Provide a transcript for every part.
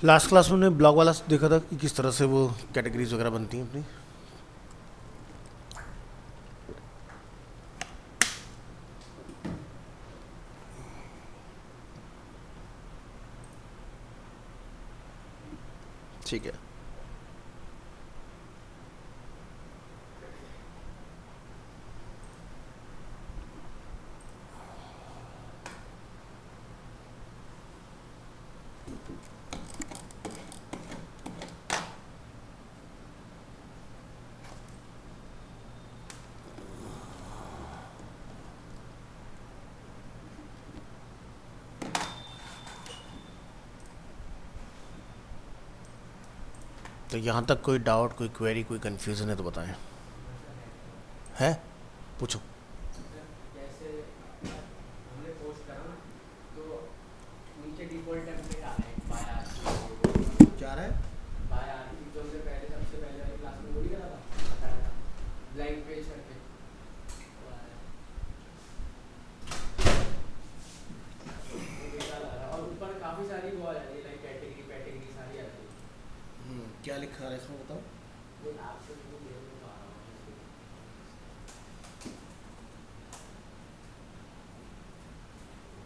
Last class में हमने blog वाला देखा था कि किस तरह से वो कैटेगरीज वगैरह बनती हैं अपनी। ठीक है। तो यहाँ तक कोई डाउट, कोई क्वेरी, कोई कंफ्यूजन है तो बताएं। है, पूछो। जैसे हमने पोस्ट करा ना, तो नीचे डिफॉल्ट टेम्पलेट आ रहा है बाय आरसी। क्या रहा है? बाय आरसी जो हमने पहले सबसे पहले वाली क्लास में वो नहीं करा था, बताया था ब्लैंक पेज करके वो आ रहा है, वो बेकार आ रहा है। और ऊपर काफ़ी सारी वो आ जाती है, लाइक कैटेगरी पैटेगरी सारी आ जाती है। क्या लिखा है इसमें बताओ। वो आपसे वो देख नहीं पा रहा हूँ,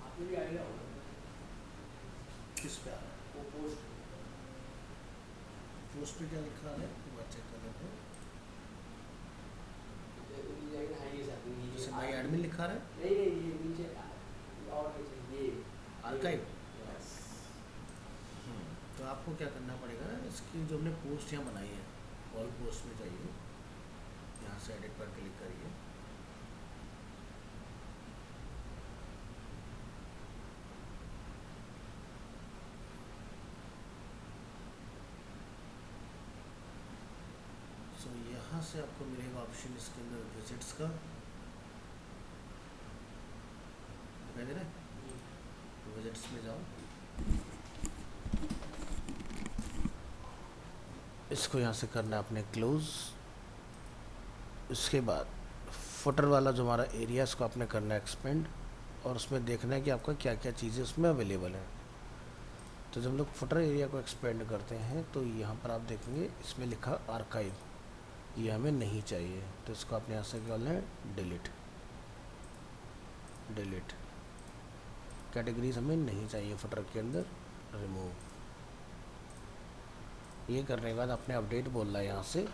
आपको भी आइडिया होगा किस पे आ रहा है? वो पोस्ट। पोस्ट पे क्या लिखा है? एक बार चेक कर लेते हैं। जैसे माई एडमिन लिखा रहा है। नहीं नहीं, ये नीचे और नीचे ये आर्काइव। यस। तो आपको क्या करना पड़ेगा ना, इसकी जो हमने पोस्ट यहाँ बनाई है, ऑल पोस्ट में जाइए, यहाँ से एडिट पर क्लिक करिए। सो यहाँ से आपको मिलेगा ऑप्शन इसके अंदर विजिट्स का, दिखाई दे रहा है? तो विजिट्स में जाओ, इसको यहाँ से करना है अपने क्लोज। इसके बाद फुटर वाला जो हमारा एरिया, इसको आपने करना है एक्सपेंड, और उसमें देखना है कि आपका क्या क्या चीज़ें उसमें अवेलेबल हैं। तो जब हम लोग फुटर एरिया को एक्सपेंड करते हैं तो यहाँ पर आप देखेंगे इसमें लिखा आर्काइव, ये हमें नहीं चाहिए, तो इसको आपने यहाँ से क्या करना है, डिलीट। डिलीट कैटेगरीज हमें नहीं चाहिए फुटर के अंदर, रिमूव। ये करने के बाद आपने अपडेट बोल रहा है यहाँ से। और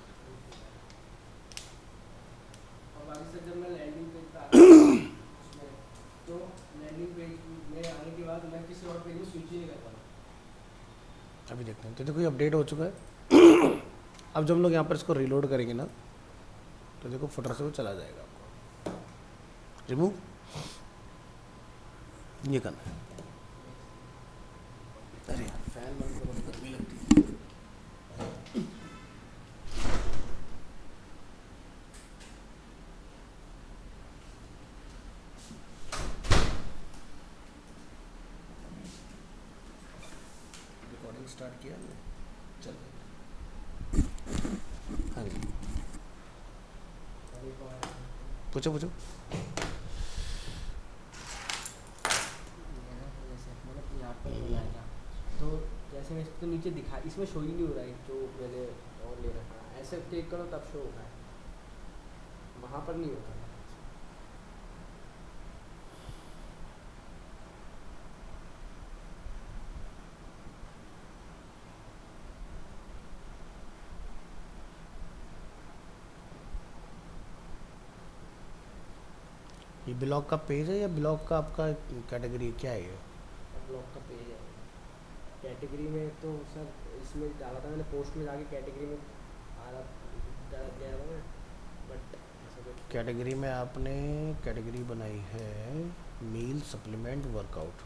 बाकी सर जब मैं लैंडिंग पेज पे आता हूँ उसमें, तो लैंडिंग पेज में आने के बाद मैं किसी और पेज में स्विच ही नहीं करता हूँ। अभी देखते हैं, तो देखो ये अपडेट हो चुका है। अब जब हम लोग यहाँ पर इसको रिलोड करेंगे ना, तो देखो फुटर से वो चला जाएगा आपको। रिमूव ये करना है। अरे यार फैन बंद करो, गर्मी लगती है। रिकॉर्डिंग स्टार्ट किया हमने, चल। हाँ जी, अभी को आया पूछो पूछो। मेरा जैसे मतलब यहाँ पर बनाया था, तो जैसे मैं इसको नीचे दिखा, इसमें शो ही नहीं हो रहा है जो मैंने और ले रखा है। ऐसे क्लिक करो तब शो होगा, वहाँ पर नहीं होता। ये ब्लॉग का पेज है या ब्लॉग का आपका कैटेगरी क्या है ये? ब्लॉग का पेज है कैटेगरी में, तो सर इसमें डाला था मैंने, पोस्ट में जाके कैटेगरी में आ रहा गया था मैं, बट ऐसा कुछ। कैटेगरी में आपने कैटेगरी बनाई है मील सप्लीमेंट वर्कआउट।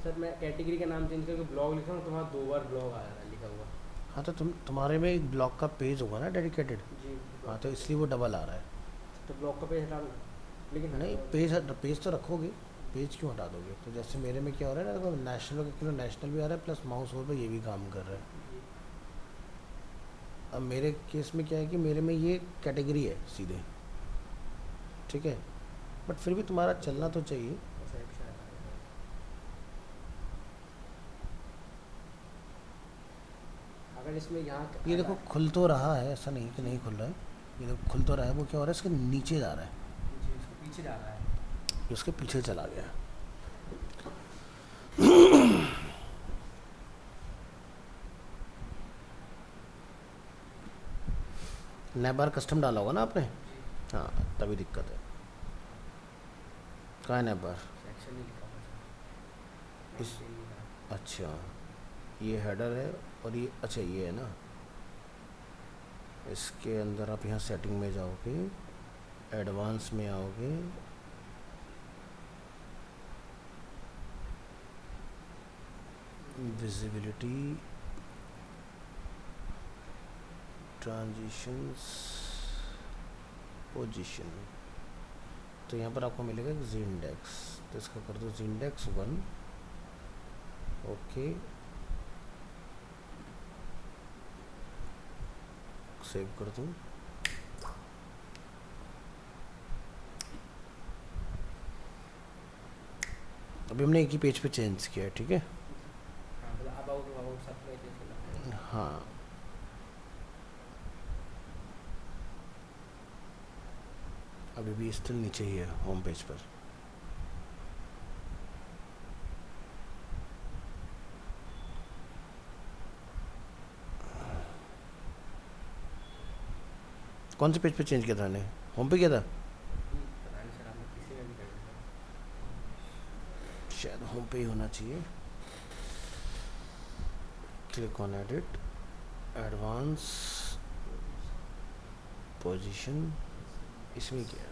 सर मैं कैटेगरी का नाम चेंज करके ब्लॉग लिखा हूँ, तो वहाँ 2 बार ब्लॉग आया था लिखा हुआ। हाँ तो तुम्हारे में एक ब्लॉग का पेज होगा ना डेडिकेटेड। जी हाँ ब्लॉग तो का इसलिए वो डबल आ रहा है। तो ब्लॉग का पेज हटा दूँ, लेकिन नहीं, पेज तो रखोगे, पेज क्यों हटा दोगे? तो जैसे मेरे में क्या हो रहा है ना, देखो नेशनल का किलो नेशनल भी आ रहा है, प्लस माउस होल पे ये भी काम कर रहा है। जी अब मेरे केस में क्या है कि मेरे में ये कैटेगरी है सीधे, ठीक है, बट फिर भी तुम्हारा चलना तो चाहिए। ऐसा एक शायद आया अगर इसमें यहाँ ये देखो खुल तो रहा है, ऐसा नहीं कि नहीं खुल रहा है, ये देखो खुल तो रहा है। वो क्या हो रहा है, इसके नीचे जा रहा है, नीचे इसके पीछे जा रहा है। ये उसके पीछे चला गया। नया बार कस्टम डाला होगा ना आपने? जी हाँ, तभी दिक्कत है। कहाँ है नया बार? सेक्शन नहीं लिखा हुआ इस है। अच्छा, ये हेडर है और ये, अच्छा ये है ना। इसके अंदर आप यहाँ सेटिंग में जाओगे, एडवांस में आओगे, विजिबिलिटी, ट्रांजिशंस, पोजीशन, तो यहाँ पर आपको मिलेगा जी इंडेक्स। तो इसका कर दो जी इंडेक्स 1। ओके, सेव कर दूँ। अभी हमने एक ही पेज पे चेंज किया है, ठीक है। हाँ मतलब अबाउट अबाउट सब में चला। हाँ, अभी भी स्टिल नीचे ही है होम पेज पर। कौन से पेज पे चेंज किया था हमने? होम पे किया था पता नहीं सर, आपने किसी में भी कर दिया। शायद, होम पे ही होना चाहिए। Click on edit, advance, position, इसमें किया।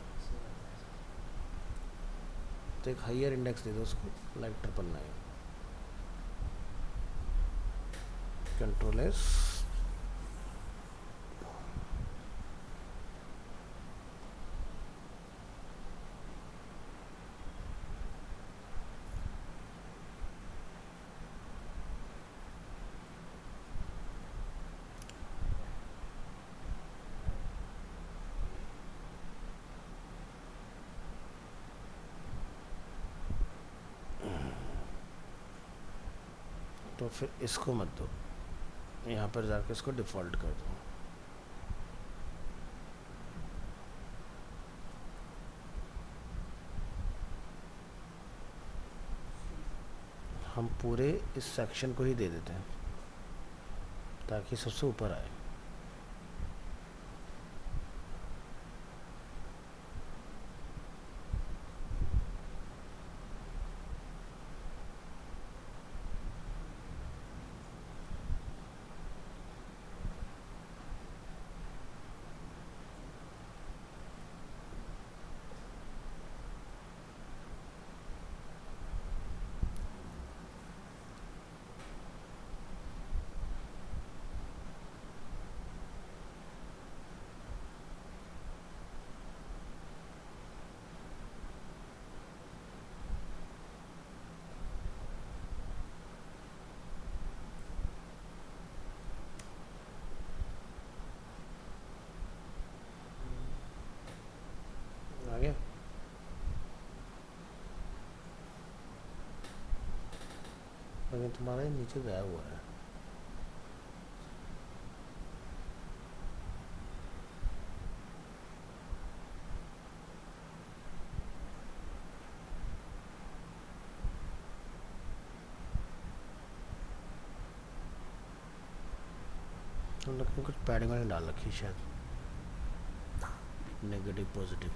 तो एक हाइयर इंडेक्स दे दो उसको, लाइक 999। कंट्रोल एस, तो फिर इसको मत दो, यहाँ पर जाकर इसको डिफ़ॉल्ट कर दो। हम पूरे इस सेक्शन को ही दे देते हैं ताकि सबसे ऊपर आए। आ गया? लेकिन तुम्हारा ये नीचे गया हुआ है। हम लोग ने कुछ पैडिंग वाडिंग डाल रखी है शायद, नेगेटिव पॉजिटिव।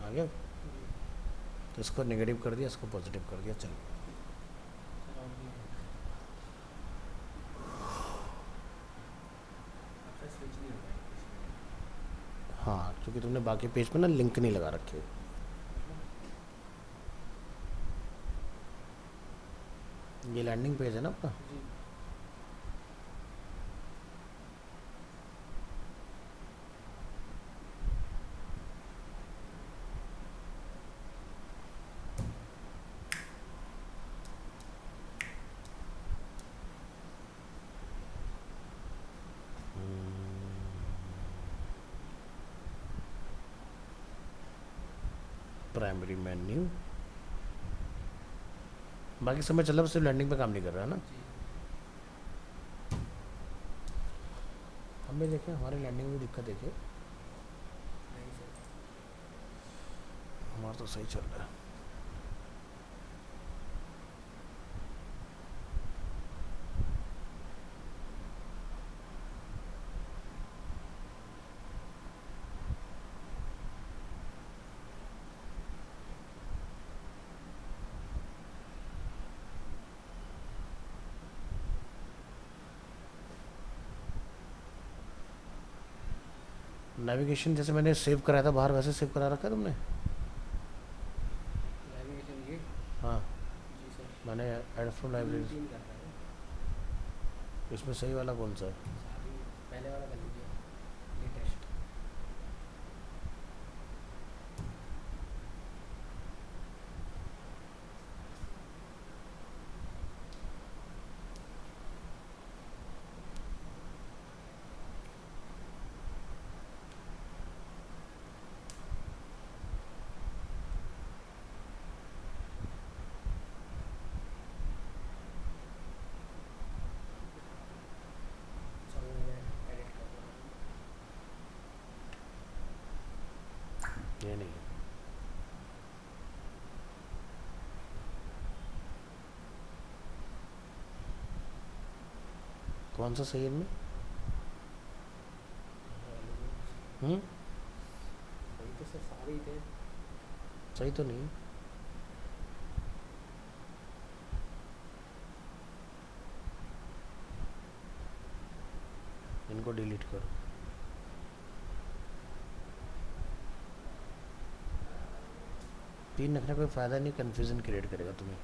आ गया? तो इसको नेगेटिव कर दिया, इसको पॉजिटिव कर दिया, चलो। स्विच नहीं हो रहा है इसमें। हाँ, क्योंकि तुमने बाकी पेज पे ना लिंक नहीं लगा रखे। ये लैंडिंग पेज है ना आपका? जी। प्राइमरी मेन्यू, बाकी समय चल रहा है, सिर्फ लैंडिंग पे काम नहीं कर रहा है ना। जी। हमें देखें हमारे लैंडिंग में दिक्कत देखे, नहीं सर। हमारा तो सही चल रहा है। नेविगेशन जैसे मैंने सेव कराया था बाहर, वैसे सेव करा रखा है तुमने? नेविगेशन ये। हाँ, जी सर। मैंने ऐड फ्रॉम 3 लाइब्रेरी। 3 करता है। इसमें सही वाला कौन सा है? सारी पहले वाला कर लीजिए, लेटेस्ट। चलो मैं एडिट कर रहा हूँ। ये नहीं है। कौन सा सही है इनमें? हम्म, सही तो सर सारे ही थे। सही तो नहीं है। इनको डिलीट करो। तीन रखने का कोई फ़ायदा नहीं, कन्फ्यूज़न क्रिएट करेगा तुम्हें।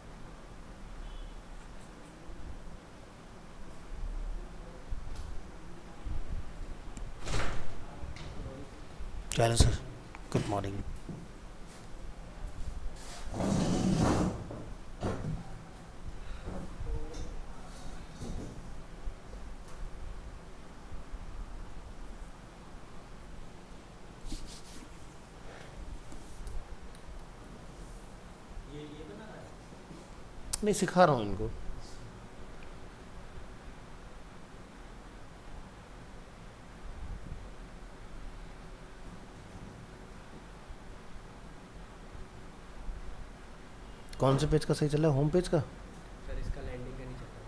चलो सर, गुड मॉर्निंग। ये बना रहा है। नहीं, सिखा रहा हूँ इनको। कौन से पेज का सही चल रहा है? होम पेज का? सर इसका लैंडिंग का नहीं चल रहा।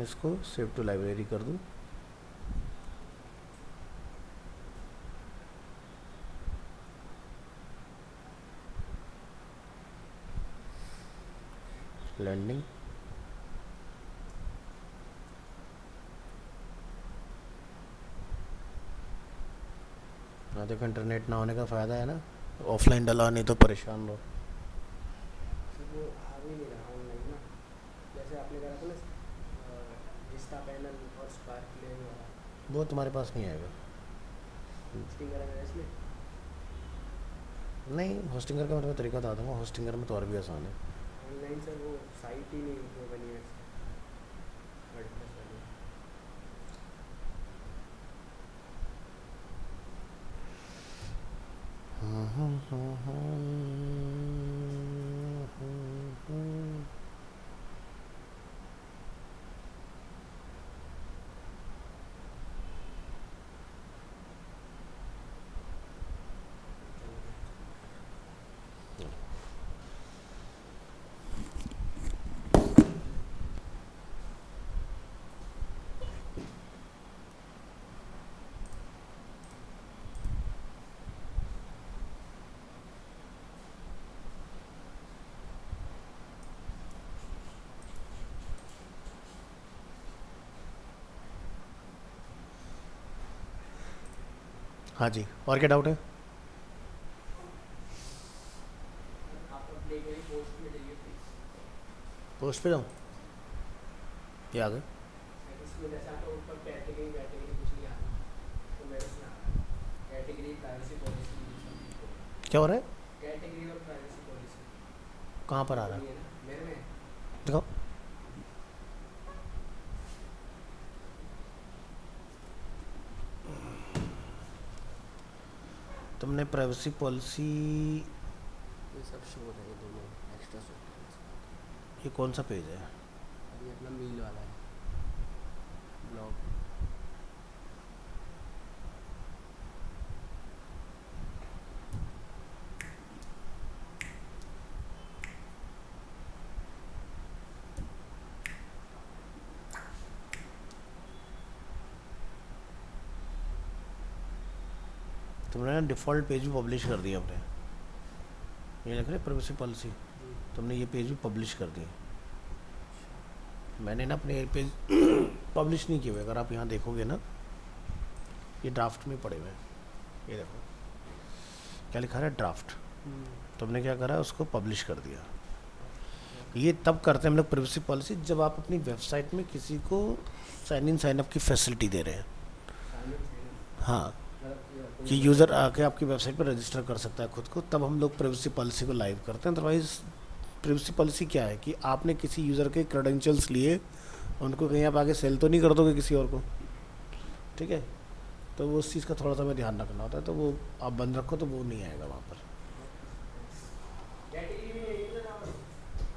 इसको सेव टू लाइब्रेरी कर दूँ। लैंडिंग, हाँ देखो, इंटरनेट ना होने का फ़ायदा है ना, ऑफलाइन डला नहीं तो परेशान रहो। सर वो आ भी नहीं रहा ऑनलाइन ना, जैसे आपने कहा था ना विस्टा पैनल और स्पार्क प्लेन वाला। वो तुम्हारे पास नहीं आएगा। होस्टिंग करा है इसमें। नहीं, होस्टिंगर का मैं तुम्हें तरीका बता दूंगा, होस्टिंगर में तो और भी आसान है। ऑनलाइन सर वो साइट ही नहीं वो बनी है वर्डप्रेस वाली। हाँ जी, और क्या डाउट है? आप अपने मेरी पोस्ट में जाइए प्लीज। पोस्ट पे जाऊँ? ये आ गए। इसमें जैसे आपको ऊपर कैटेगरी वैटेगरी कुछ नहीं आता, तो मेरे उसमें आता है कैटेगरी प्राइवेसी पॉलिसी। क्या हो रहा है? कैटेगरी और प्राइवेसी पॉलिसी कहाँ पर आ रहा नहीं है? है ना मेरे में। दिखाओ। तुमने प्राइवेसी पॉलिसी, ये सब शो हो रहा है दोनों एक्स्ट्रा सॉफ्टवेयर। ये कौन सा पेज है? अभी अपना मील वाला है ब्लॉग। तुमने ना डिफ़ॉल्ट पेज भी पब्लिश कर दिया अपने, ये लिख रहे प्राइवेसी पॉलिसी, तुमने ये पेज भी पब्लिश कर दिए। मैंने ना अपने पेज पब्लिश नहीं किए हुए, अगर आप यहाँ देखोगे ना, ये ड्राफ्ट में पड़े हुए हैं। ये देखो क्या लिखा है, ड्राफ्ट। तुमने क्या करा, उसको पब्लिश कर दिया। ये तब करते हैं हम लोग प्राइवेसी पॉलिसी, जब आप अपनी वेबसाइट में किसी को साइन इन साइन अप की फैसिलिटी दे रहे हैं। हाँ, कि यूज़र आके आपकी वेबसाइट पर रजिस्टर कर सकता है खुद को, तब हम लोग प्राइवेसी पॉलिसी को लाइव करते हैं। अदरवाइज प्राइवेसी पॉलिसी क्या है कि आपने किसी यूज़र के क्रेडेंशियल्स लिए, उनको कहीं आप आगे सेल तो नहीं कर दोगे किसी और को, ठीक है? तो वो उस चीज़ का थोड़ा सा हमें ध्यान रखना होता है, तो वो आप बंद रखो तो वो नहीं आएगा वहाँ पर।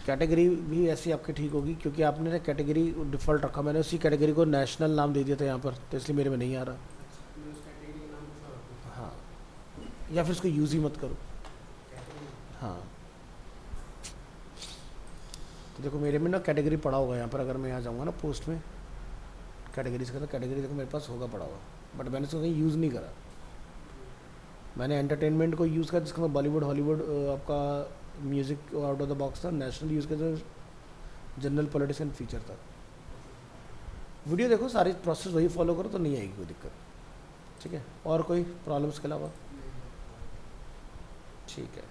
कैटेगरी भी ऐसी आपकी ठीक होगी, क्योंकि आपने ना कैटेगरी डिफ़ॉल्ट रखा, मैंने उसी कैटेगरी को नेशनल नाम दे दिया था यहाँ पर, तो इसलिए मेरे में नहीं आ रहा। हाँ, या फिर इसको यूज़ ही मत करो। हाँ, तो देखो मेरे में ना कैटेगरी पड़ा होगा यहाँ पर, अगर मैं यहाँ जाऊँगा ना पोस्ट में कैटेगरीज का, तो कैटेगरी देखो मेरे पास होगा पड़ा हुआ, बट मैंने इसको कहीं यूज़ नहीं करा। मैंने एंटरटेनमेंट को यूज़ किया, जिसका बॉलीवुड हॉलीवुड आपका music out of the box था। नेशनल यूज़ किया जो जनरल पॉलिटिशियन फीचर था। वीडियो देखो, सारी प्रोसेस वही फॉलो करो तो नहीं आएगी कोई दिक्कत, ठीक है? और कोई प्रॉब्लम्स के अलावा? ठीक है।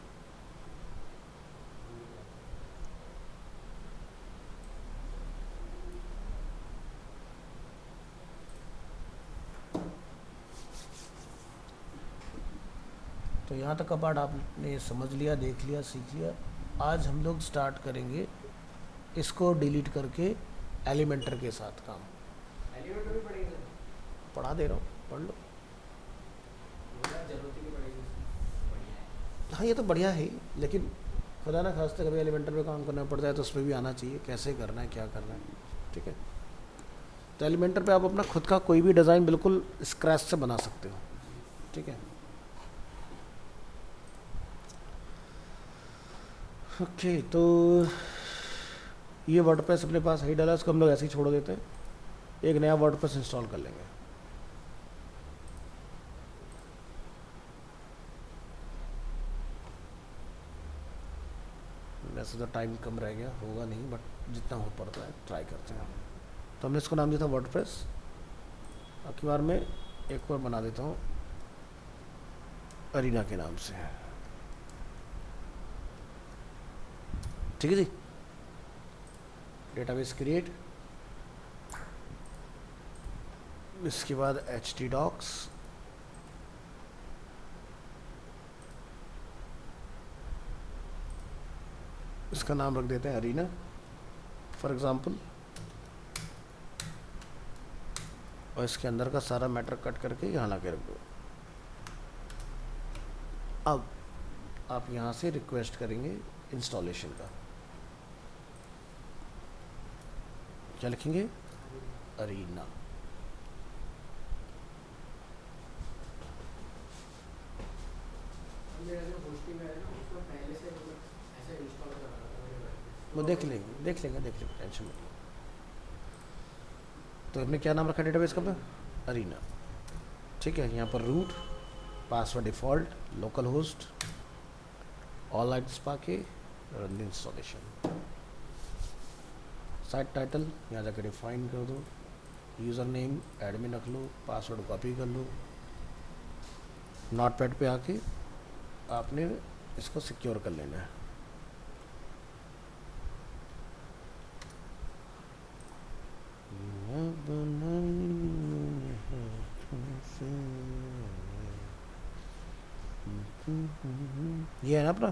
तो यहाँ तक का पार्ट आपने समझ लिया, देख लिया, सीख लिया। आज हम लोग स्टार्ट करेंगे इसको डिलीट करके एलिमेंटर के साथ काम। एलिमेंटर भी पड़ेगा, पढ़ा दे रहा हूँ, पढ़ लो। जरूरत ही नहीं पड़ेगी। हाँ, ये तो बढ़िया है, लेकिन खुदा ना खास्ते कभी एलिमेंटर पे काम करना पड़ जाए तो उस पर भी आना चाहिए, कैसे करना है, क्या करना है, ठीक है? तो एलिमेंटर पे आप अपना खुद का कोई भी डिज़ाइन बिल्कुल स्क्रैच से बना सकते हो, ठीक है? ओके, तो ये वर्डप्रेस अपने पास है ही डाला, इसको हम लोग ऐसे ही छोड़ देते हैं, एक नया वर्डप्रेस इंस्टॉल कर लेंगे। वैसे तो टाइम कम रह गया, होगा नहीं, बट जितना हो पड़ता है ट्राई करते हैं। तो हमने इसको नाम दिया था वर्डप्रेस। अब की बार मैं एक और बना देता हूँ अरीना के नाम से, ठीक है जी? डेटाबेस क्रिएट, इसके बाद htdocs, इसका नाम रख देते हैं अरीना फॉर एग्जांपल, और इसके अंदर का सारा मैटर कट करके यहाँ ला के रख दो। अब आप यहाँ से रिक्वेस्ट करेंगे इंस्टॉलेशन का, क्या लिखेंगे? अरीना। मेरा जो होस्टिंग है ना, उसमें पहले से मतलब ऐसे इंस्टॉल करा रहा था मैंने वो देख लेंगे, देख लेंगे, देख लेंगे, टेंशन मत लो। तो हमने क्या नाम रखा डेटाबेस का पे? अरीना, ठीक है? यहाँ पर root, password default, localhost, ऑल आइट्स पाके, रन इंस्टॉलेशन। साइट टाइटल यहाँ जाकर डिफाइन कर दो, यूज़र नेम एडमिन रख लो, पासवर्ड कॉपी कर लो, नोटपैड पे आके आपने इसको सिक्योर कर लेना है। ये है ना अपना,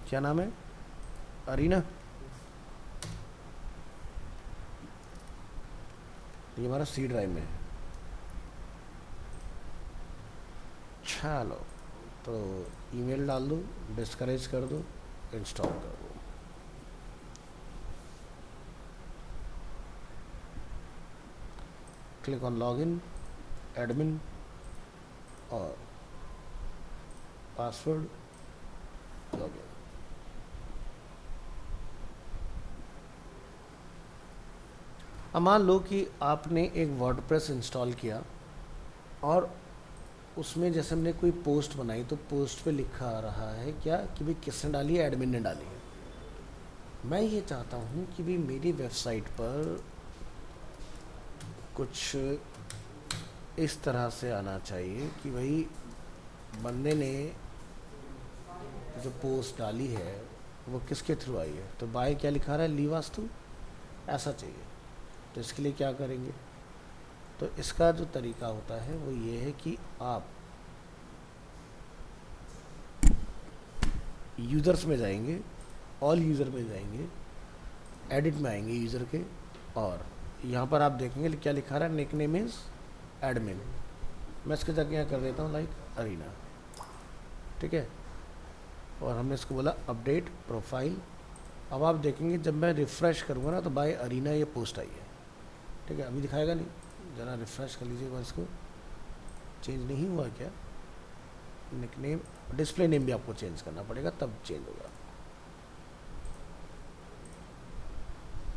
क्या नाम है, अरीना। ये हमारा सी ड्राइव में है। चलो तो ईमेल डाल दो, डिस्करेज कर दो, इंस्टॉल कर दो। क्लिक ऑन लॉगिन, एडमिन और पासवर्ड, लॉगिन। अब मान लो कि आपने एक वर्डप्रेस इंस्टॉल किया और उसमें जैसे हमने कोई पोस्ट बनाई तो पोस्ट पे लिखा आ रहा है क्या कि भाई किसने डाली है, एडमिन ने डाली है। मैं ये चाहता हूँ कि भाई मेरी वेबसाइट पर कुछ इस तरह से आना चाहिए कि भाई बंदे ने जो पोस्ट डाली है वो किसके थ्रू आई है। तो बाय क्या लिखा रहा है, ली वास्तु, ऐसा चाहिए। तो इसके लिए क्या करेंगे, तो इसका जो तरीका होता है वो ये है कि आप यूज़र्स में जाएंगे, ऑल यूज़र में जाएंगे, एडिट में आएंगे यूज़र के, और यहाँ पर आप देखेंगे क्या लिखा रहा है, निक नेम इज़ एडमिन। मैं इसके जगह यहाँ कर देता हूँ लाइक अरीना, ठीक है। और हमने इसको बोला अपडेट प्रोफाइल। अब आप देखेंगे जब मैं रिफ़्रेश करूँगा ना तो बाय अरीना ये पोस्ट आई है, ठीक है। अभी दिखाएगा नहीं, ज़रा रिफ़्रेश कर लीजिएगा इसको। चेंज नहीं हुआ क्या, निक नेम, डिस्प्ले नेम भी आपको चेंज करना पड़ेगा तब चेंज होगा।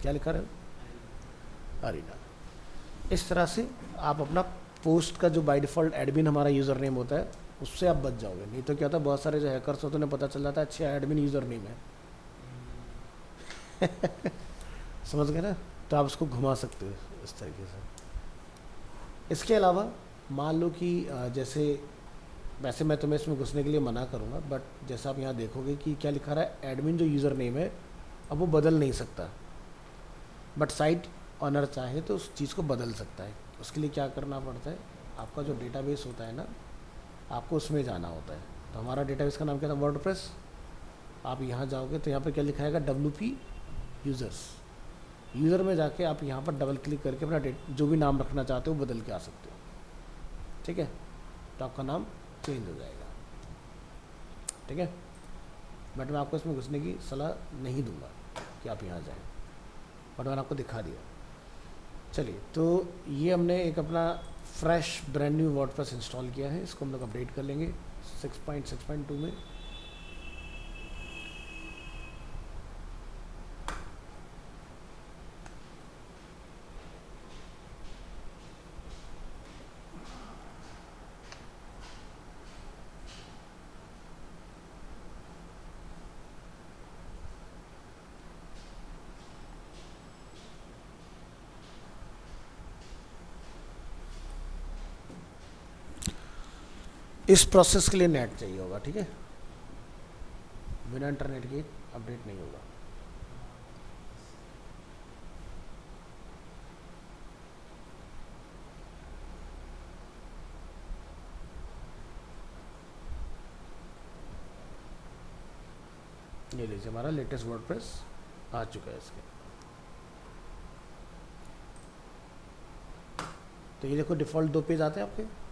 क्या लिखा रहे हो, अरीना। इस तरह से आप अपना पोस्ट का जो बाय डिफ़ॉल्ट एडमिन हमारा यूज़र नेम होता है उससे आप बच जाओगे। नहीं तो क्या होता है, बहुत सारे जो हैकर्स होते हैं उन्हें पता चल जाता है अच्छा एडमिन यूज़र नेम है समझ गए ना। तो आप उसको घुमा सकते हो इस तरीके से। इसके अलावा मान लो कि जैसे, वैसे मैं तुम्हें इसमें घुसने के लिए मना करूँगा, बट जैसा आप यहाँ देखोगे कि क्या लिखा रहा है, एडमिन जो यूज़र नेम है अब वो बदल नहीं सकता, बट साइट ऑनर चाहे तो उस चीज़ को बदल सकता है। उसके लिए क्या करना पड़ता है, आपका जो डेटाबेस होता है ना, आपको उसमें जाना होता है। तो हमारा डेटाबेस का नाम क्या था, वर्डप्रेस। आप यहाँ जाओगे तो यहाँ पर क्या लिखाएगा, WP यूज़र्स। यूज़र में जाके आप यहाँ पर डबल क्लिक करके अपना जो भी नाम रखना चाहते हो बदल के आ सकते हो, ठीक है। तो आपका नाम चेंज हो जाएगा, ठीक है। बट मैं आपको इसमें घुसने की सलाह नहीं दूंगा कि आप यहाँ जाएं, बट मैंने आपको दिखा दिया। चलिए, तो ये हमने एक अपना fresh brand new WordPress install किया है। इसको हम लोग अपडेट कर लेंगे 6.6.2 में। इस प्रोसेस के लिए नेट चाहिए होगा, ठीक है। बिना इंटरनेट के अपडेट नहीं होगा। ये लीजिए, हमारा लेटेस्ट वर्डप्रेस आ चुका है इसके। तो ये देखो डिफ़ॉल्ट 2 पेज आते हैं आपके।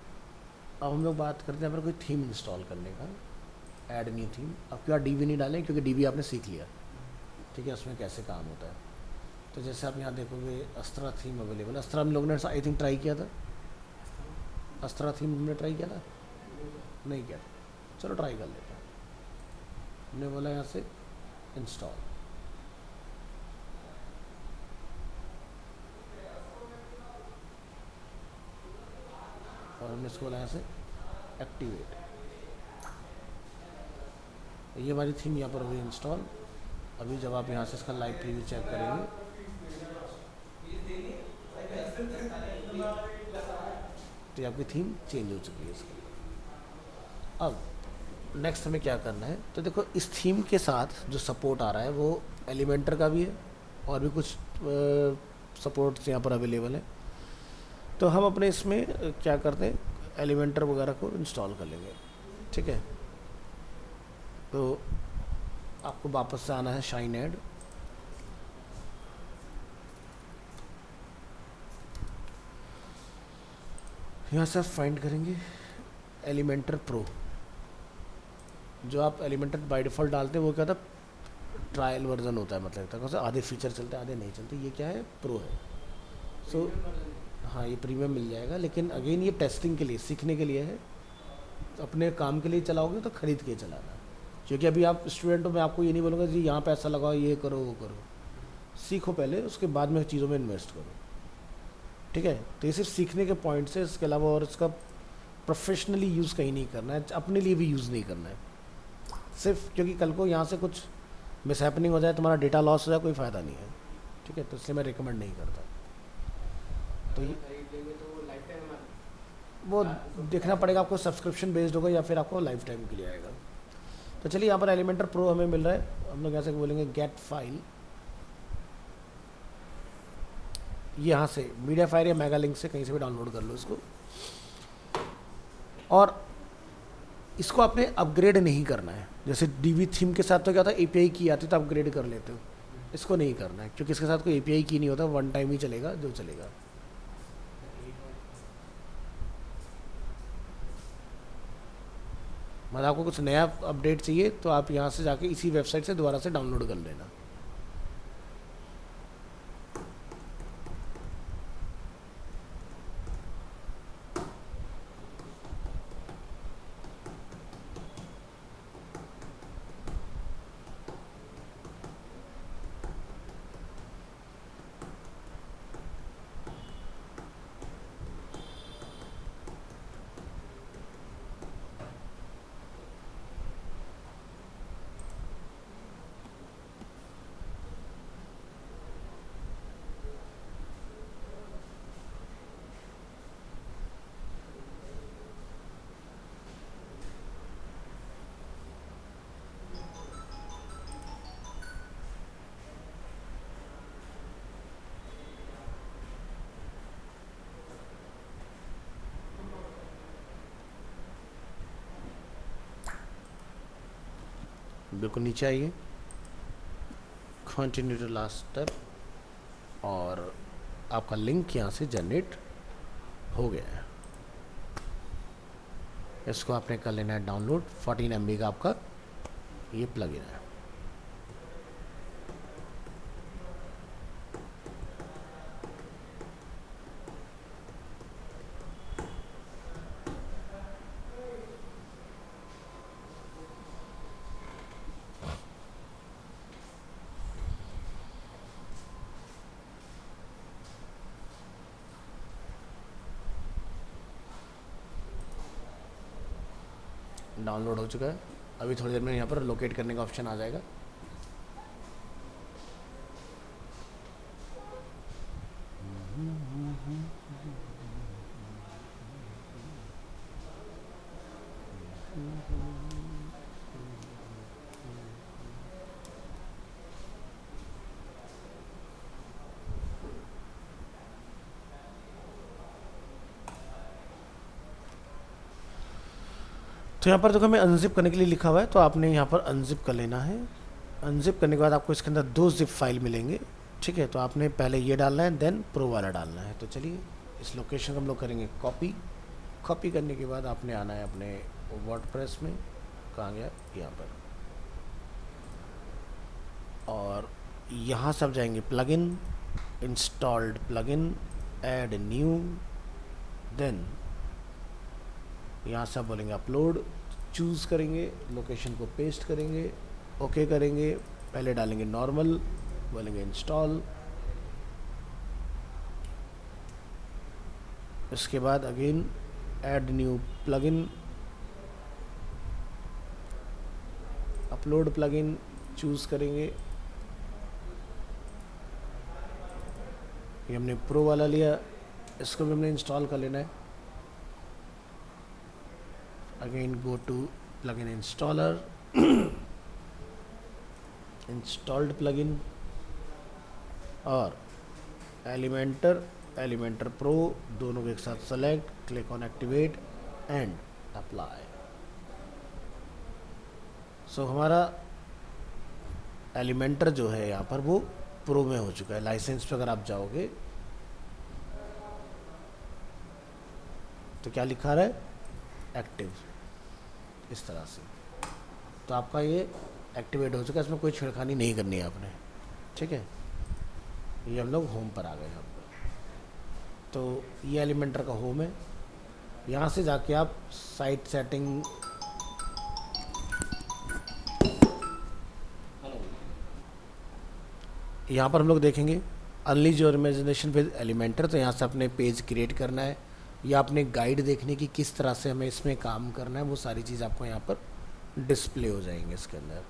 अब हम लोग बात करते हैं पर कोई थीम इंस्टॉल करने का, ऐड न्यू थीम। अब क्या DB नहीं डालें क्योंकि DB आपने सीख लिया, ठीक है, उसमें कैसे काम होता है। तो जैसे आप यहाँ देखोगे अस्त्रा थीम अवेलेबल। अस्त्रा हम लोगों ने आई थिंक ट्राई किया था, अस्त्रा थीम हमने ट्राई किया था, नहीं किया था। चलो ट्राई कर लेते हैं। हमने बोला यहाँ से इंस्टॉल, और हमने इसको बोला यहाँ से एक्टिवेट। ये हमारी थीम यहाँ पर हुई इंस्टॉल। अभी जब आप यहाँ से इसका लाइव प्रीव्यू चेक करेंगे तो ये आपकी थीम चेंज हो चुकी है इसकी। अब नेक्स्ट हमें क्या करना है, तो देखो इस थीम के साथ जो सपोर्ट आ रहा है वो एलिमेंटर का भी है और भी कुछ सपोर्ट्स यहाँ पर अवेलेबल है। तो हम अपने इसमें क्या करते हैं, एलिमेंटर वगैरह को इंस्टॉल कर लेंगे। ठीक है, तो आपको वापस से आना है शाइन ऐड, यहाँ से आप फाइंड करेंगे एलिमेंटर प्रो। जो आप एलिमेंटर बाय डिफ़ॉल्ट डालते हैं वो क्या था, ट्रायल वर्जन होता है, मतलब तक आधे फीचर चलते हैं आधे नहीं चलते। ये क्या है, प्रो है। सो हाँ, ये प्रीमियम मिल जाएगा, लेकिन अगेन ये टेस्टिंग के लिए, सीखने के लिए है। अपने काम के लिए चलाओगे तो ख़रीद के चलाना, क्योंकि अभी आप स्टूडेंट हो, मैं आपको ये नहीं बोलूँगा जी यहाँ पैसा लगाओ, ये करो वो करो। सीखो पहले, उसके बाद में चीज़ों में इन्वेस्ट करो। ठीक है, तो ये सिर्फ सीखने के पॉइंट से, इसके अलावा और इसका प्रोफेशनली यूज़ कहीं नहीं करना है, अपने लिए भी यूज़ नहीं करना है सिर्फ, क्योंकि कल को यहाँ से कुछ मिस हैपनिंग हो जाए, तुम्हारा डेटा लॉस हो जाए, कोई फ़ायदा नहीं है। ठीक है, तो इसलिए मैं रिकमेंड नहीं करता। तो ये वो देखना पड़ेगा आपको, सब्सक्रिप्शन बेस्ड होगा या फिर आपको लाइफ टाइम के लिए आएगा। तो चलिए, यहाँ पर एलिमेंटर प्रो हमें मिल रहा है, हम लोग यहाँ से बोलेंगे गेट फाइल। यहाँ से मीडिया फायर या मेगा लिंक से कहीं से भी डाउनलोड कर लो इसको, और इसको आपने अपग्रेड नहीं करना है। जैसे डीवी थीम के साथ तो क्या होता है, एपीआई की आती तो अपग्रेड कर लेते हो, इसको नहीं करना है, क्योंकि इसके साथ कोई एपीआई की नहीं होता, वन टाइम ही चलेगा जो चलेगा। मतलब आपको कुछ नया अपडेट चाहिए तो आप यहाँ से जाके इसी वेबसाइट से दोबारा से डाउनलोड कर लेना। बिल्कुल नीचे आइए, कंटिन्यू टू लास्ट स्टेप, और आपका लिंक यहाँ से जनरेट हो गया है। इसको आपने कर लेना है डाउनलोड, 14 MB का आपका ये प्लगइन है। डाउनलोड हो चुका है, अभी थोड़ी देर में यहाँ पर लोकेट करने का ऑप्शन आ जाएगा। तो यहाँ पर देखो हमें अनजिप करने के लिए लिखा हुआ है, तो आपने यहाँ पर अनजिप कर लेना है। अनजिप करने के बाद आपको इसके अंदर 2 जिप फाइल मिलेंगे। ठीक है, तो आपने पहले ये डालना है, देन प्रो वाला डालना है। तो चलिए, इस लोकेशन को हम लोग करेंगे कॉपी। कॉपी करने के बाद आपने आना है अपने वर्डप्रेस में, कहाँ गया, यहाँ पर, और यहाँ सब जाएंगे plugin, installed plugin, add new, then यहाँ से आप बोलेंगे अपलोड, चूज़ करेंगे, लोकेशन को पेस्ट करेंगे, ओके करेंगे, पहले डालेंगे नॉर्मल, बोलेंगे इंस्टॉल, इसके बाद again add new plugin, upload plugin choose करेंगे, ये हमने प्रो वाला लिया, इसको भी हमने इंस्टॉल कर लेना है। Again go to plugin installer, installed plugin और एलिमेंटर प्रो दोनों को एक साथ select, click on activate and apply. So हमारा एलिमेंटर जो है यहाँ पर वो प्रो में हो चुका है। लाइसेंस पे अगर आप जाओगे तो क्या लिखा रहा है, एक्टिव, इस तरह से। तो आपका ये एक्टिवेट हो चुका है, इसमें कोई छेड़खानी नहीं करनी है आपने, ठीक है। ये हम लोग होम पर आ गए। हम तो ये एलिमेंटर का होम है। यहाँ से जाके आप साइट सेटिंग, यहाँ पर हम लोग देखेंगे unleash your imagination with Elementor. तो यहाँ से अपने पेज क्रिएट करना है या अपने गाइड देखने की किस तरह से हमें इसमें काम करना है, वो सारी चीज़ आपको यहाँ पर डिस्प्ले हो जाएंगे इसके अंदर।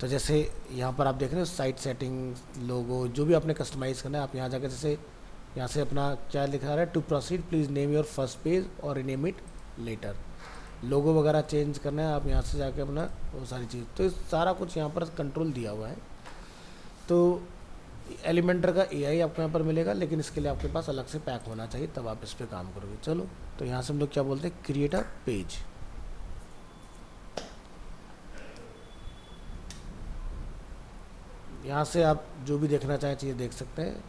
तो जैसे यहाँ पर आप देख रहे हो साइट सेटिंग, लोगो, जो भी आपने कस्टमाइज़ करना है आप यहाँ जाकर, जैसे यहाँ से अपना क्या लिखा रहा है, to proceed please name your first page और रिनेम इट लेटर। लोगो वगैरह चेंज करना है आप यहाँ से जाके अपना वो सारी चीज़। तो सारा कुछ यहाँ पर कंट्रोल दिया हुआ है। तो एलिमेंटर का एआई आपको यहाँ पर मिलेगा, लेकिन इसके लिए आपके पास अलग से पैक होना चाहिए, तब आप इस पर काम करोगे। चलो, तो यहाँ से हम लोग क्या बोलते हैं, क्रिएट अ पेज। यहाँ से आप जो भी देखना चाहें चीज़ें देख सकते हैं।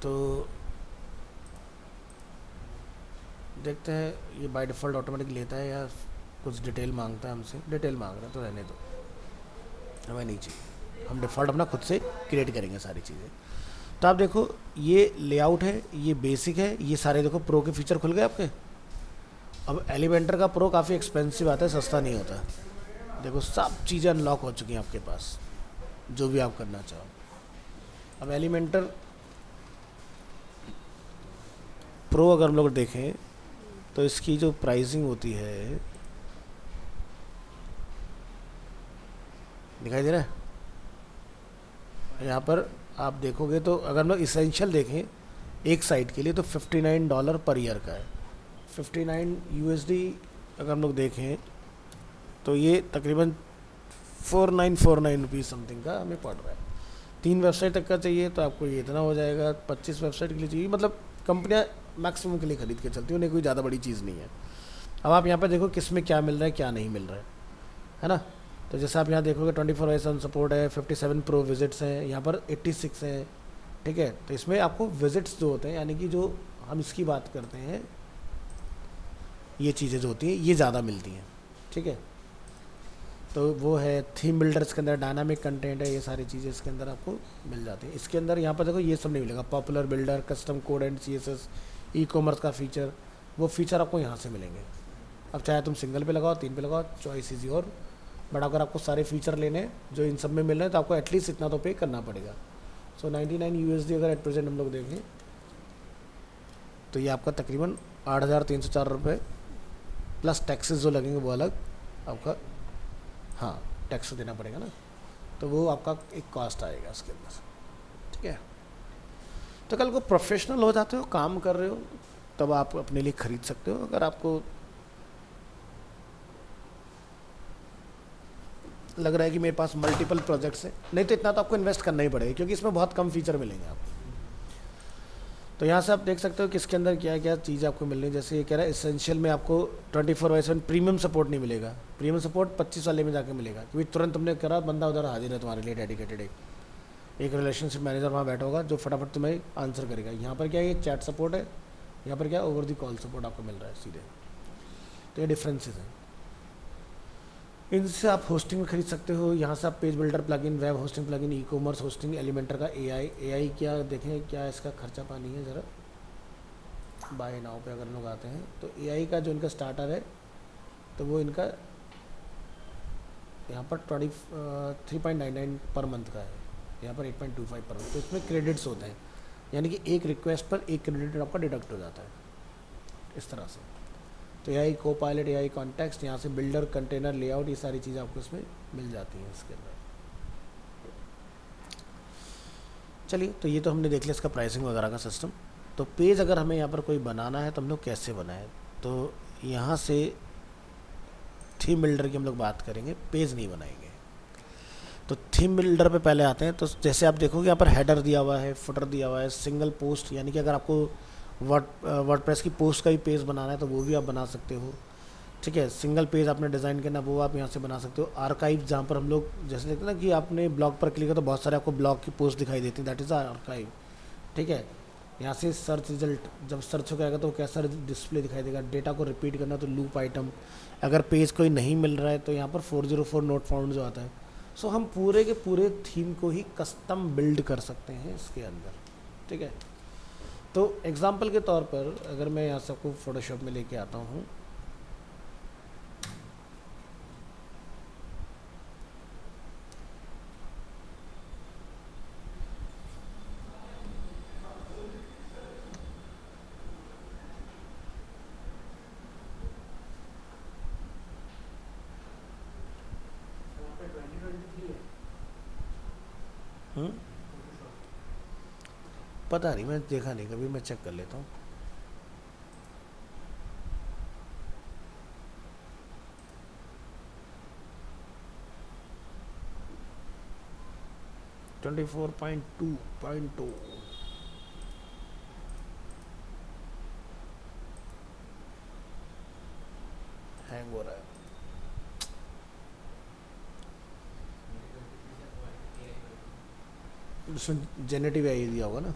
तो देखते हैं ये बाय डिफ़ॉल्ट ऑटोमेटिक लेता है या कुछ डिटेल मांगता है हमसे। डिटेल मांग रहा है तो रहने दो, हमें नहीं चाहिए, हम डिफ़ॉल्ट अपना खुद से क्रिएट करेंगे सारी चीज़ें। तो आप देखो ये लेआउट है, ये बेसिक है, ये सारे देखो प्रो के फीचर खुल गए आपके। अब एलिमेंटर का प्रो काफ़ी एक्सपेंसिव आता है, सस्ता नहीं होता। देखो सब चीज़ें अनलॉक हो चुकी हैं आपके पास, जो भी आप करना चाहो। अब एलिमेंटर प्रो अगर हम लोग देखें तो इसकी जो प्राइसिंग होती है, दिखाई दे रहा है यहाँ पर आप देखोगे। तो अगर हम लोग इसेंशियल देखें एक साइट के लिए तो $59 पर ईयर का है। 59 USD अगर हम लोग देखें तो ये तकरीबन 4949 रुपीज़ समथिंग का हमें पड़ रहा है। 3 वेबसाइट तक का चाहिए तो आपको ये इतना हो जाएगा। 25 वेबसाइट के लिए चाहिए, मतलब कंपनियाँ मैक्सिमम के लिए ख़रीद के चलती हैं, उन्हें कोई ज़्यादा बड़ी चीज़ नहीं है। अब आप यहाँ पर देखो किस में क्या मिल रहा है क्या नहीं मिल रहा है ना। तो जैसे आप यहाँ देखोगे 24/7 सपोर्ट है, 57 प्रो विजिट्स हैं, यहाँ पर 86 हैं, ठीक है। तो इसमें आपको विजिट्स जो होते हैं, यानी कि जो हम इसकी बात करते हैं, ये चीज़ें जो होती हैं ये ज़्यादा मिलती हैं, ठीक है। तो वो है थीम बिल्डर, इसके अंदर डायनामिक कंटेंट है, ये सारी चीज़ें इसके अंदर आपको मिल जाती हैं। इसके अंदर यहाँ पर देखो ये सब नहीं मिलेगा, popular builder, custom code and CSS, e commerce का फीचर, वो फीचर आपको यहाँ से मिलेंगे। अब चाहे तुम सिंगल पे लगाओ, 3 पे लगाओ, चॉइस इजी। और बट अगर आपको सारे फीचर लेने हैं जो इन सब में मिल रहे हैं तो आपको एटलीस्ट इतना तो पे करना पड़ेगा। सो 99 USD अगर एट प्रेजेंट हम लोग देखें तो ये आपका तकरीबन 8,304 रुपये प्लस टैक्सेस जो लगेंगे वो अलग आपका, हाँ टैक्स देना पड़ेगा ना, तो वो आपका एक कॉस्ट आएगा इसके अंदर, ठीक है। तो कल को प्रोफेशनल हो जाते हो, काम कर रहे हो, तब आप अपने लिए ख़रीद सकते हो। अगर आपको लग रहा है कि मेरे पास मल्टीपल प्रोजेक्ट्स हैं, नहीं तो इतना तो आपको इन्वेस्ट करना ही पड़ेगा, क्योंकि इसमें बहुत कम फीचर मिलेंगे आपको। तो यहाँ से आप देख सकते हो कि इसके अंदर क्या क्या चीज़ आपको मिल रही है। जैसे ये कह रहा है इसेंशियल में आपको 24/7 प्रीमियम सपोर्ट नहीं मिलेगा। प्रीमियम सपोर्ट 25 वाले में जाके मिलेगा, क्योंकि तुरंत तुमने करा बंदा उधर हाजिर है तुम्हारे लिए डेडिकेटेड, एक रिलेशनशिप मैनेजर वहाँ बैठा होगा जो फटाफट तुम्हें आंसर करेगा। यहाँ पर क्या है, ये चैट सपोर्ट है, यहाँ पर क्या ओवर द कॉल सपोर्ट आपको मिल रहा है सीधे। तो ये डिफरेंसेस हैं, इनसे आप होस्टिंग में खरीद सकते हो। यहाँ से आप page builder plugin, web hosting plugin, e commerce hosting, Elementor का एआई क्या देखें, क्या इसका खर्चा पानी है ज़रा। बाय नाउ पे अगर लोग आते हैं तो एआई का जो इनका स्टार्टर है तो वो इनका यहाँ पर 3.99 पर मंथ का है, यहाँ पर 8.25 पर मंथ। तो इसमें क्रेडिट्स होते हैं, यानी कि एक रिक्वेस्ट पर एक क्रेडिट आपका डिडक्ट हो जाता है इस तरह से। तो एआई को पायलट, एआई कॉन्टेक्स्ट, यहाँ से बिल्डर, कंटेनर, लेआउट, ये सारी चीज़ें आपको इसमें मिल जाती हैं इसके अंदर। चलिए, तो ये तो हमने देख लिया इसका प्राइसिंग वगैरह का सिस्टम। तो पेज अगर हमें यहाँ पर कोई बनाना है तो हम लोग कैसे बनाएं, तो यहाँ से थीम बिल्डर की हम लोग बात करेंगे, पेज नहीं बनाएंगे। तो थीम बिल्डर पे पहले आते हैं। तो जैसे आप देखोगे यहाँ पर हेडर दिया हुआ है, फुटर दिया हुआ है, सिंगल पोस्ट, यानी कि अगर आपको वर्डप्रेस की पोस्ट का भी पेज बनाना है तो वो भी आप बना सकते हो। ठीक है, सिंगल पेज आपने डिज़ाइन करना वो आप यहाँ से बना सकते हो। आर्काइव, जहाँ पर हम लोग जैसे देखते हैं ना कि आपने ब्लॉग पर क्लिक किया तो बहुत सारे आपको ब्लॉग की पोस्ट दिखाई देती है, दैट इज़ आर्काइव। ठीक है, यहाँ से सर्च रिजल्ट, जब सर्च हो जाएगा तो कैसा डिस्प्ले दिखाई देगा। डेटा को रिपीट करना तो लूप आइटम, अगर पेज कोई नहीं मिल रहा है तो यहाँ पर 404 नोट फाउंड जो आता है। सो हम पूरे के पूरे थीम को ही कस्टम बिल्ड कर सकते हैं इसके अंदर। ठीक है, तो एग्जांपल के तौर पर अगर मैं यहाँ से आपको फोटोशॉप में लेके आता हूँ, यहाँ पे 2023 है हम्म, पता नहीं, मैं देखा नहीं कभी, मैं चेक कर लेता हूँ। ट्वेंटी 4.2.2 हैंग हो रहा है। उसमें जेनेटिव आई दिया होगा ना।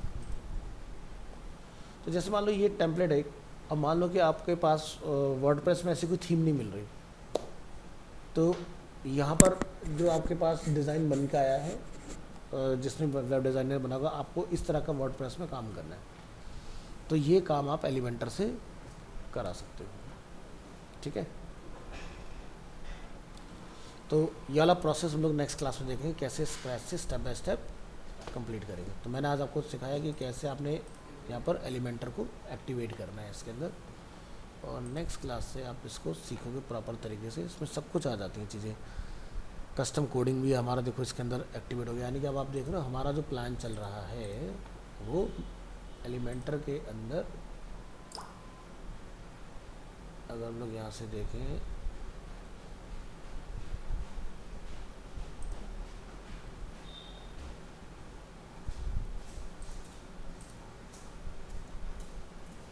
तो जैसे मान लो ये टेम्पलेट है, अब मान लो कि आपके पास वर्डप्रेस में ऐसी कोई थीम नहीं मिल रही, तो यहाँ पर जो आपके पास डिज़ाइन बन के आया है, जिसने वेब डिज़ाइनर बना होगा, आपको इस तरह का वर्डप्रेस में काम करना है, तो ये काम आप एलिमेंटर से करा सकते हो। ठीक है, तो ये वाला प्रोसेस हम लोग नेक्स्ट क्लास में देखेंगे, कैसे स्क्रैच से स्टेप बाय स्टेप कंप्लीट करेंगे। तो मैंने आज आपको सिखाया कि कैसे आपने यहाँ पर एलिमेंटर को एक्टिवेट करना है इसके अंदर, और नेक्स्ट क्लास से आप इसको सीखोगे प्रॉपर तरीके से। इसमें सब कुछ आ जाती हैं चीज़ें, कस्टम कोडिंग भी हमारा देखो इसके अंदर एक्टिवेट हो गया। यानी कि अब आप देख रहे हो हमारा जो प्लान चल रहा है वो एलिमेंटर के अंदर, अगर हम लोग यहाँ से देखें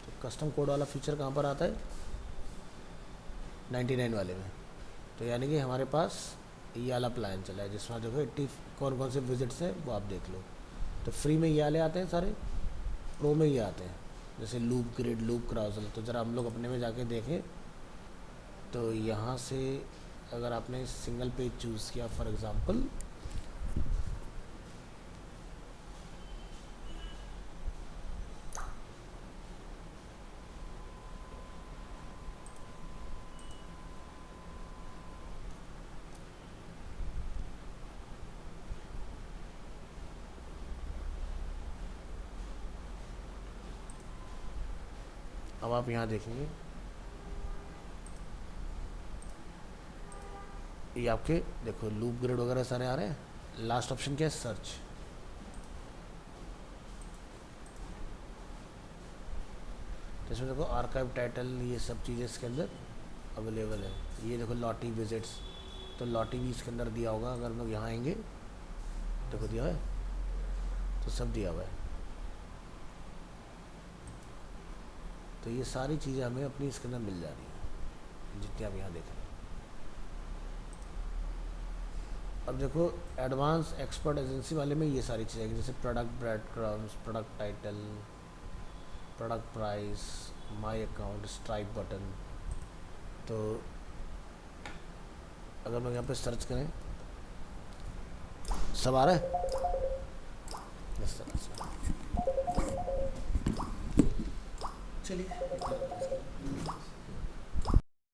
तो कस्टम कोड वाला फीचर कहाँ पर आता है, 99 वाले में। तो यानी कि हमारे पास ये वाला प्लान चला है जिसमें देखो 80 कौन कौन से विजिट्स हैं वो आप देख लो। तो फ्री में ये वाले आते हैं सारे, प्रो में ये आते हैं, जैसे लूप ग्रिड, लूप क्राउजल। तो ज़रा हम लोग अपने में जाके देखें तो यहाँ से अगर आपने सिंगल पेज चूज़ किया फॉर एग्ज़ाम्पल, अब आप यहाँ देखेंगे ये आपके देखो लूप ग्रिड वगैरह सारे आ रहे हैं। लास्ट ऑप्शन क्या है, सर्च। तो इसमें देखो आर्काइव टाइटल, ये सब चीज़ें इसके अंदर अवेलेबल है। ये देखो लॉटी विजिट्स, तो लॉटी भी इसके अंदर दिया होगा। अगर हम लोग यहाँ आएंगे देखो दिया है, तो सब दिया हुआ है। तो ये सारी चीज़ें हमें अपनी इसके अंदर मिल जा रही हैं जितनी आप यहाँ देख रहे हैं। अब देखो एडवांस एक्सपर्ट एजेंसी वाले में ये सारी चीज़ें आएगी, जैसे product bread crumbs, product title, product price, my account, strike button. तो अगर हम यहाँ पे सर्च करें सब आ रहा है इस तरह से। चलिए